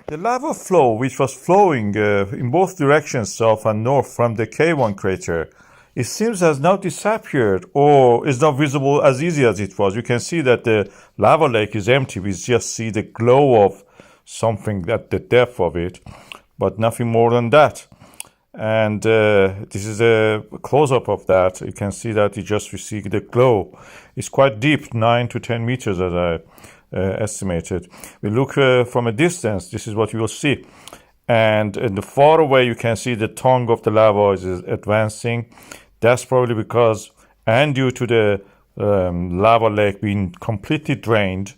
The lava flow, which was flowing in both directions, south and north, from the KayOne crater, it seems has now disappeared or is not visible as easy as it was. You can see that the lava lake is empty. We just see the glow of something at the depth of it, but nothing more than that. And this is a close-up of that. You can see that we see the glow. It's quite deep, 9 to 10 meters as I estimated. We look from a distance, this is what you will see. And in the far away, you can see the tongue of the lava is advancing. That's probably because, and due to the lava lake being completely drained,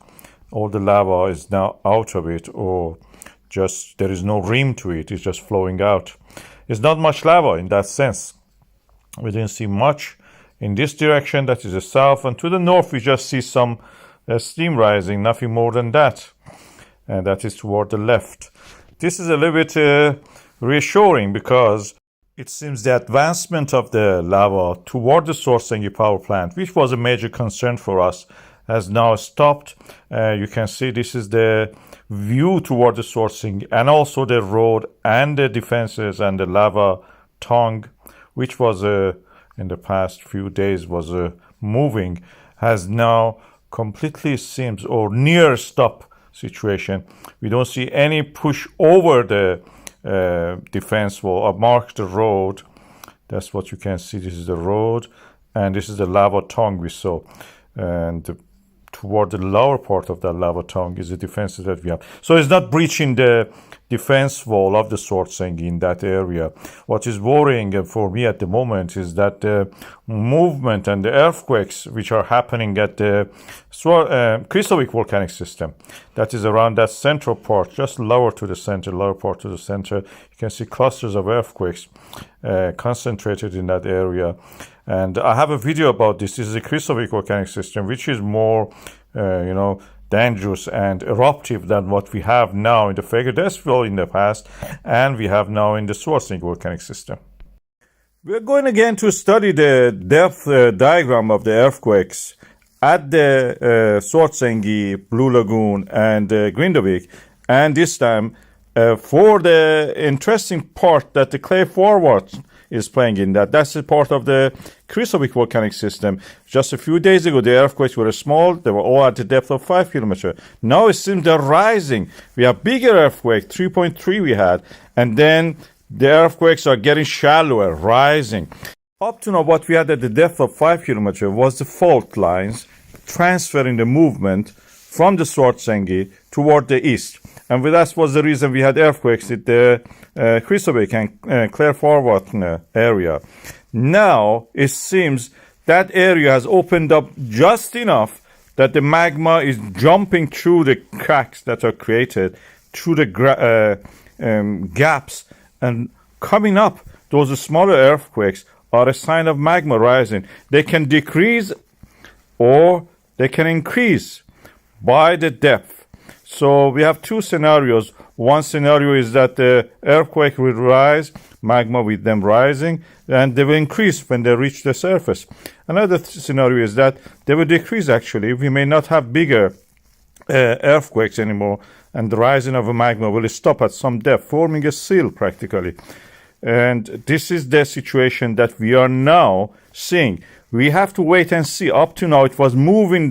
all the lava is now out of it, or just there is no rim to it, it's just flowing out. It's not much lava in that sense. We didn't see much in this direction, that is the south, and to the north we just see some steam rising, nothing more than that, and that is toward the left. This is a little bit reassuring because it seems the advancement of the lava toward the Svartsengi power plant, which was a major concern for us, has now stopped. You can see this is the view toward the Svartsengi, and also the road and the defenses and the lava tongue, which was in the past few days was moving, has now completely seems or near stop situation. We don't see any push over the defense wall or mark the road. That's what you can see. This is the road, and this is the lava tongue we saw, and toward the lower part of that lava tongue is the defenses that we have. So it's not breaching the defense wall of the Svartsengi in that area. What is worrying for me at the moment is that the movement and the earthquakes which are happening at the Kristofik volcanic system, that is around that central part, just lower to the center, lower part to the center. You can see clusters of earthquakes concentrated in that area. And I have a video about this. This is a Kristofik volcanic system, which is more, dangerous and eruptive than what we have now in the Volcano in the past, and we have now in the Svartsengi volcanic system. We're going again to study the depth diagram of the earthquakes at the Svartsengi, Blue Lagoon, and Grindavik, and this time for the interesting part that the clay forward is playing in that. That's a part of the Kristofik volcanic system. Just a few days ago, the earthquakes were small. They were all at the depth of 5 kilometers. Now it seems they're rising. We have bigger earthquake, 3.3 we had, and then the earthquakes are getting shallower, rising. Up to now, what we had at the depth of 5 kilometers was the fault lines transferring the movement from the Svartsengi toward the east. And that was the reason we had earthquakes in the Kristofik and Clare Forward area. Now, it seems that area has opened up just enough that the magma is jumping through the cracks that are created, through the gaps, and coming up. Those smaller earthquakes are a sign of magma rising. They can decrease or they can increase by the depth. So we have two scenarios. One scenario is that the earthquake will rise, magma with them rising, and they will increase when they reach the surface. Another scenario is that they will decrease actually. We may not have bigger earthquakes anymore, and the rising of a magma will stop at some depth, forming a seal practically. And this is the situation that we are now seeing. We have to wait and see. Up to now, it was moving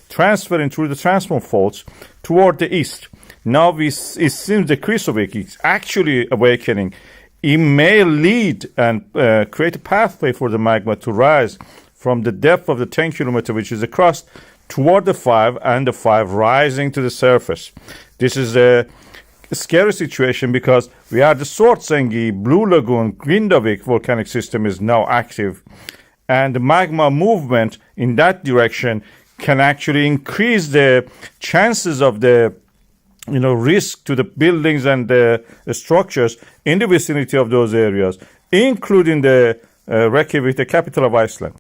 transferring through the transform faults toward the east. Now it seems the Kristofik is actually awakening. It may lead and create a pathway for the magma to rise from the depth of the 10 kilometer, which is across, toward the 5, and the 5 rising to the surface. This is a scary situation because we are the Svartsengi, Blue Lagoon, Grindavik volcanic system is now active, and the magma movement in that direction can actually increase the chances of the risk to the buildings and the structures in the vicinity of those areas, including the Reykjavik, the capital of Iceland.